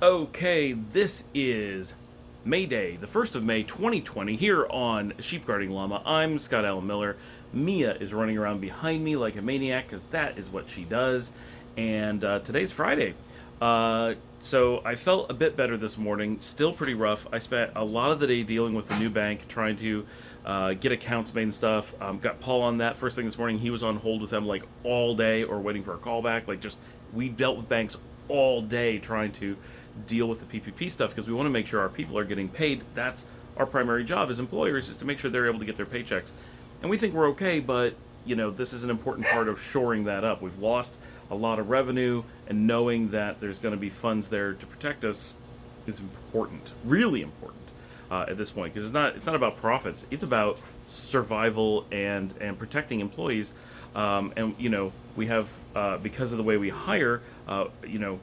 Okay, this is May Day, the 1st of May 2020, here on Sheep Guarding Llama. I'm Scott Allen Miller. Mia is running around behind me like a maniac because that is what she does. And today's Friday. So I felt a bit better this morning, still pretty rough. I spent a lot of the day dealing with the new bank, trying to get accounts made and stuff. Got Paul on that first thing this morning. He was on hold with them like all day or waiting for a call back. We dealt with banks all day trying to deal with the PPP stuff because we want to make sure our people are getting paid. That's our primary job as employers, is to make sure they're able to get their paychecks. And we think we're okay, but this is an important part of shoring that up. We've lost a lot of revenue, and knowing that there's going to be funds there to protect us is important, really important at this point, because it's not about profits. It's about survival and protecting employees. And we have because of the way we hire,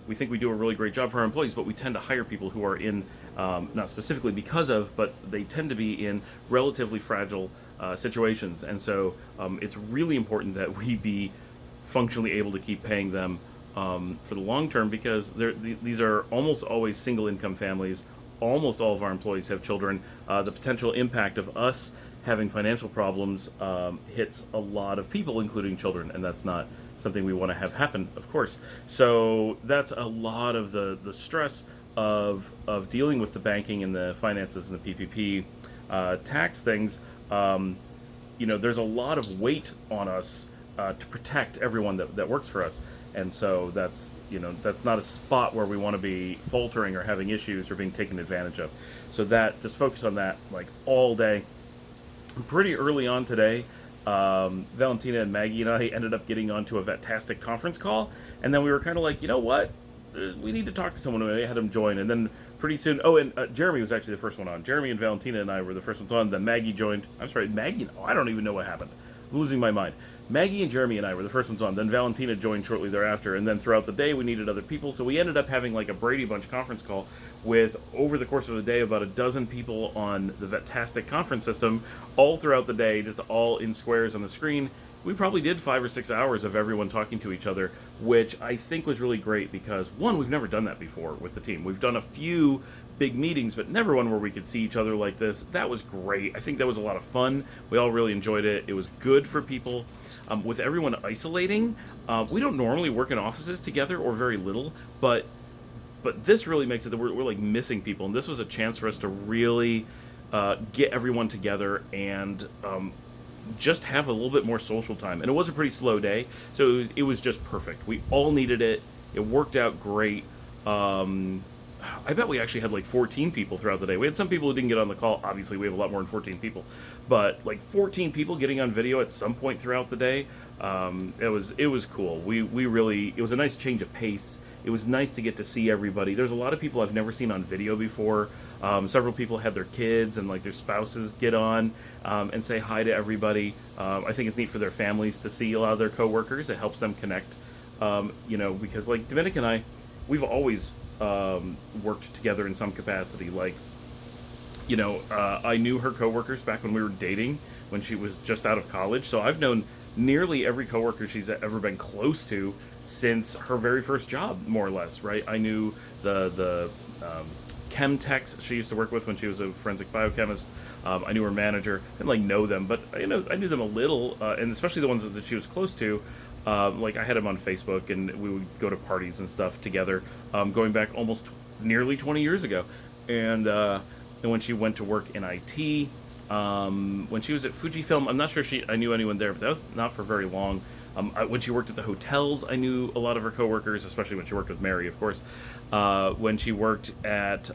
we think we do a really great job for our employees, but we tend to hire people who are in, not specifically because of, but they tend to be in relatively fragile situations. And so it's really important that we be functionally able to keep paying them for the long term, because these are almost always single income families. Almost all of our employees have children. The potential impact of us having financial problems hits a lot of people, including children, and that's not something we want to have happen, of course. So that's a lot of the stress of dealing with the banking and the finances and the PPP tax things. There's a lot of weight on us to protect everyone that works for us. And so that's not a spot where we want to be faltering or having issues or being taken advantage of. So that, just focus on that like all day. Pretty early on today, Valentina and Maggie and I ended up getting onto a Vetastic conference call, and then we were kind of like, you know what? We need to talk to someone. We had them join, and then pretty soon, Jeremy was actually the first one on. Jeremy and Valentina and I were the first ones on. Then Maggie joined. I'm sorry, Maggie. I don't even know what happened. I'm losing my mind. Maggie and Jeremy and I were the first ones on. Then Valentina joined shortly thereafter. And then throughout the day, we needed other people. So we ended up having like a Brady Bunch conference call with, over the course of the day, about a dozen people on the Vetastic conference system, all throughout the day, just all in squares on the screen. We probably did 5 or 6 hours of everyone talking to each other, which I think was really great because, one, we've never done that before with the team. We've done a few big meetings, but never one where we could see each other like this. That was great. I think that was a lot of fun. We all really enjoyed it. It was good for people. With everyone isolating, we don't normally work in offices together, or very little, but this really makes it that we're like missing people, and this was a chance for us to really get everyone together and just have a little bit more social time. And it was a pretty slow day, so it was just perfect. We all needed it. It worked out great. I bet we actually had like 14 people throughout the day. We had some people who didn't get on the call. Obviously, we have a lot more than 14 people, but like 14 people getting on video at some point throughout the day. It was cool. It was a nice change of pace. It was nice to get to see everybody. There's a lot of people I've never seen on video before. Several people had their kids and like their spouses get on and say hi to everybody. I think it's neat for their families to see a lot of their coworkers. It helps them connect. Because like Dominic and I, we've always worked together in some capacity. I knew her coworkers back when we were dating, when she was just out of college. So I've known nearly every coworker she's ever been close to since her very first job, more or less, right? I knew the chem techs she used to work with when she was a forensic biochemist. I knew her manager. I didn't know them, but I knew them a little, and especially the ones that she was close to. I had him on Facebook, and we would go to parties and stuff together, going back almost nearly 20 years ago. And when she went to work in IT, when she was at Fujifilm, I'm not sure I knew anyone there, but that was not for very long. When she worked at the hotels, I knew a lot of her coworkers, especially when she worked with Mary, of course. When she worked at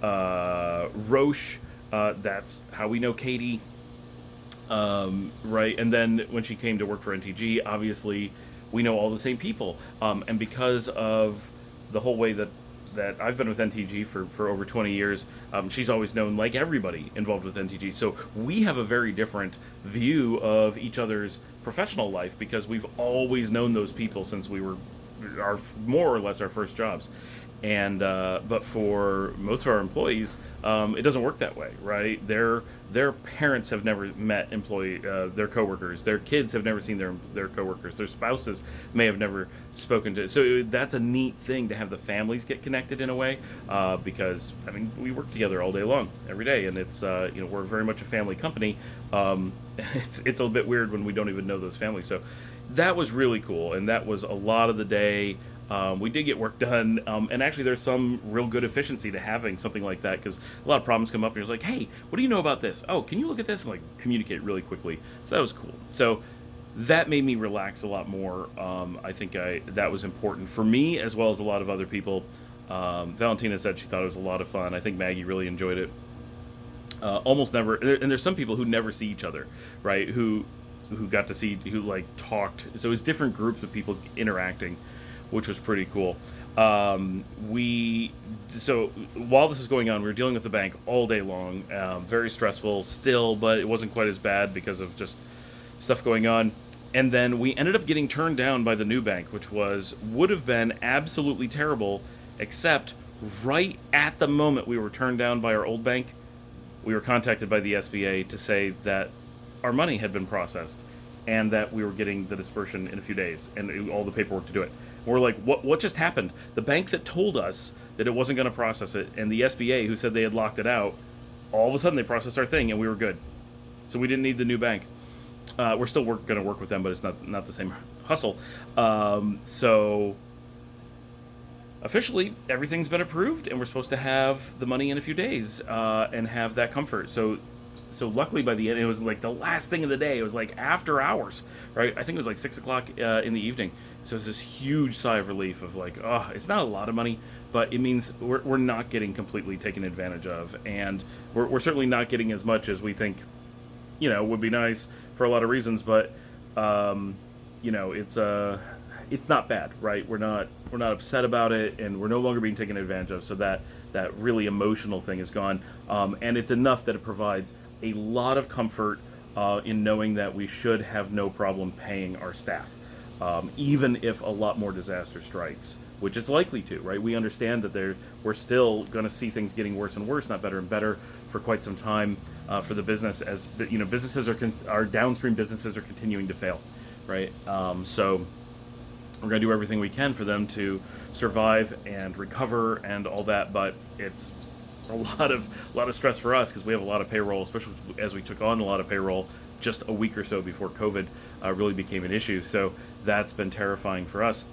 Roche, that's how we know Katie. Right, and then when she came to work for NTG, obviously we know all the same people, and because of the whole way that I've been with NTG for over 20 years, she's always known like everybody involved with NTG. So we have a very different view of each other's professional life because we've always known those people since we were our more or less our first jobs. And but for most of our employees, it doesn't work that way, right? Their parents have never met their coworkers. Their kids have never seen their coworkers. Their spouses may have never spoken to. So that's a neat thing to have the families get connected in a way, because I mean we work together all day long, every day, and it's we're very much a family company. It's a bit weird when we don't even know those families. So that was really cool, and that was a lot of the day. We did get work done, and actually there's some real good efficiency to having something like that, because a lot of problems come up and you're like, hey, what do you know about this? Oh, can you look at this? And like communicate really quickly. So that was cool. So that made me relax a lot more. I think that was important for me as well as a lot of other people. Valentina said she thought it was a lot of fun. I think Maggie really enjoyed it. Almost never, and there's some people who never see each other, right? Who got to see, who like talked. So it was different groups of people interacting, which was pretty cool. So while this is going on, we were dealing with the bank all day long. Very stressful still, but it wasn't quite as bad because of just stuff going on. And then we ended up getting turned down by the new bank, which would have been absolutely terrible, except right at the moment we were turned down by our old bank, we were contacted by the SBA to say that our money had been processed and that we were getting the dispersion in a few days and all the paperwork to do it. We're like, what just happened? The bank that told us that it wasn't going to process it, and the SBA who said they had locked it out, all of a sudden they processed our thing and we were good. So we didn't need the new bank. We're still going to work with them, but it's not the same hustle. So officially, everything's been approved, and we're supposed to have the money in a few days and have that comfort. So luckily by the end, it was like the last thing of the day. It was like after hours, right? I think it was like 6 o'clock in the evening. So it's this huge sigh of relief of like, oh, it's not a lot of money, but it means we're not getting completely taken advantage of, and we're certainly not getting as much as we think, would be nice for a lot of reasons. But it's not bad, right? We're not upset about it, and we're no longer being taken advantage of. So that really emotional thing is gone, and it's enough that it provides a lot of comfort in knowing that we should have no problem paying our staff. Even if a lot more disaster strikes, which it's likely to, right? We understand that we're still going to see things getting worse and worse, not better and better, for quite some time for the business, as businesses our downstream businesses are continuing to fail, right? So we're going to do everything we can for them to survive and recover and all that, but it's a lot of stress for us because we have a lot of payroll, especially as we took on a lot of payroll just a week or so before COVID really became an issue. So that's been terrifying for us.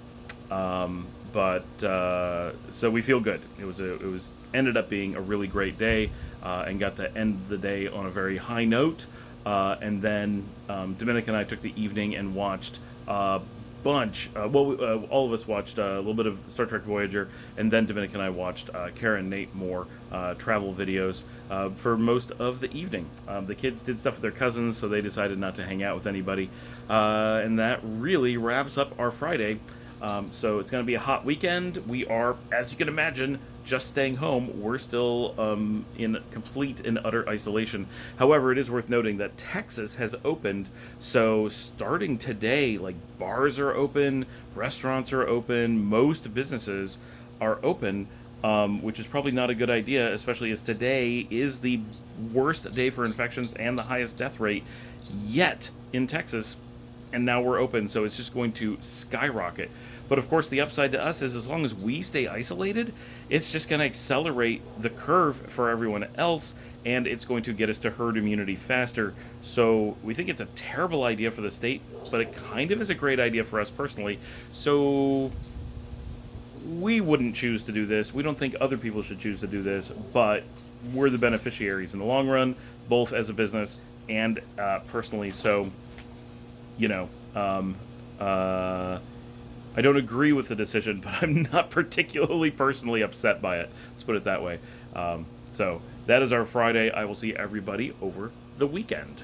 But so we feel good. It was ended up being a really great day, and got to end the day on a very high note. And then Dominic and I took the evening and watched all of us watched a little bit of Star Trek Voyager, and then Dominic and I watched Kara and Nate more travel videos for most of the evening. The kids did stuff with their cousins, so they decided not to hang out with anybody, and that really wraps up our Friday. So it's going to be a hot weekend. We are, as you can imagine, just staying home. We're still in complete and utter isolation. However, it is worth noting that Texas has opened. So starting today, like bars are open, restaurants are open, most businesses are open, which is probably not a good idea, especially as today is the worst day for infections and the highest death rate yet in Texas. And now we're open, so it's just going to skyrocket. But of course, the upside to us is as long as we stay isolated, it's just going to accelerate the curve for everyone else, and it's going to get us to herd immunity faster. So we think it's a terrible idea for the state, but it kind of is a great idea for us personally. So we wouldn't choose to do this. We don't think other people should choose to do this, but we're the beneficiaries in the long run, both as a business and personally. So, I don't agree with the decision, but I'm not particularly personally upset by it. Let's put it that way. So that is our Friday. I will see everybody over the weekend.